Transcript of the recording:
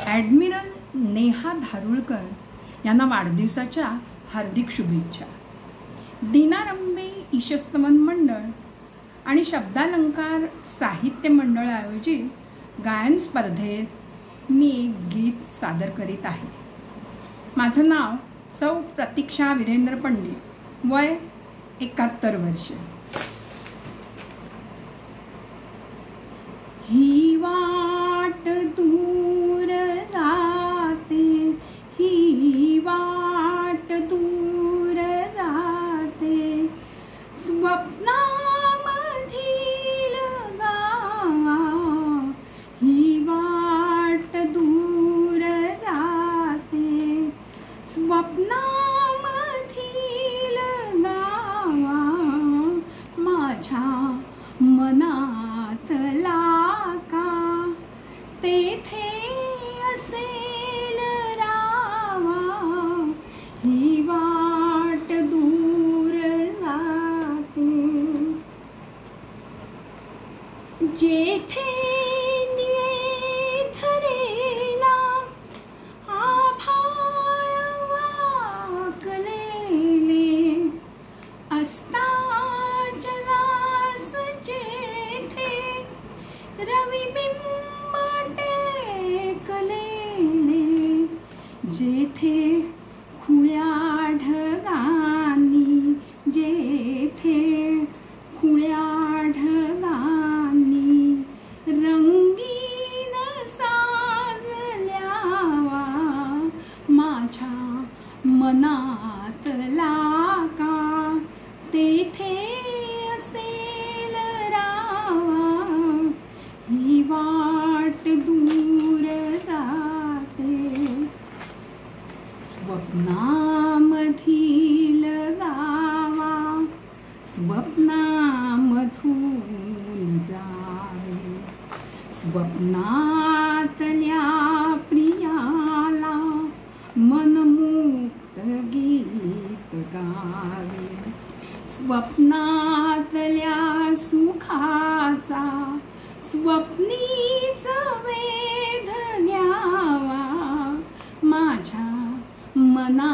Admiral Neha धारुळकर यांना वाढदिवसाच्या हार्दिक शुभेच्छा. दिनारंभे ईशस्तवन मंडळ आणि शब्दालंकार साहित्य मंडळ आयोजित गायन स्पर्धेत मी एक गीत सादर करीत आहे. माझं नाव सौ प्रतीक्षा वीरेंद्र पंडित, वय 71 वर्ष. ही वाट दूर जाते, ही वाट दूर जाते, स्वप्नामधील गावा. ही वाट दूर जाते, स्वप्नामधील गावा. माझ्या मनातला तेथे असेल रावा. ही वाट दूर जाते, जेथे निळेथरेला आभाळ वाकलेले असता, जलास जेथे रविबिंब जेथे खुळ्या ढगांनी, जेथे खुळ्या ढगांनी रंगीन साजल्यावा. माझ्या मनातला का तेथे असेल रावा. ही वाट दूर जाते, स्वप्नामधील गावा. स्वप्नामधून जावे, स्वप्नातल्या प्रियाला मनमुक्त गीत गावे. स्वप्नातल्या सुखाचा स्वप्नीच वेध घ्यावा. माझ्या मना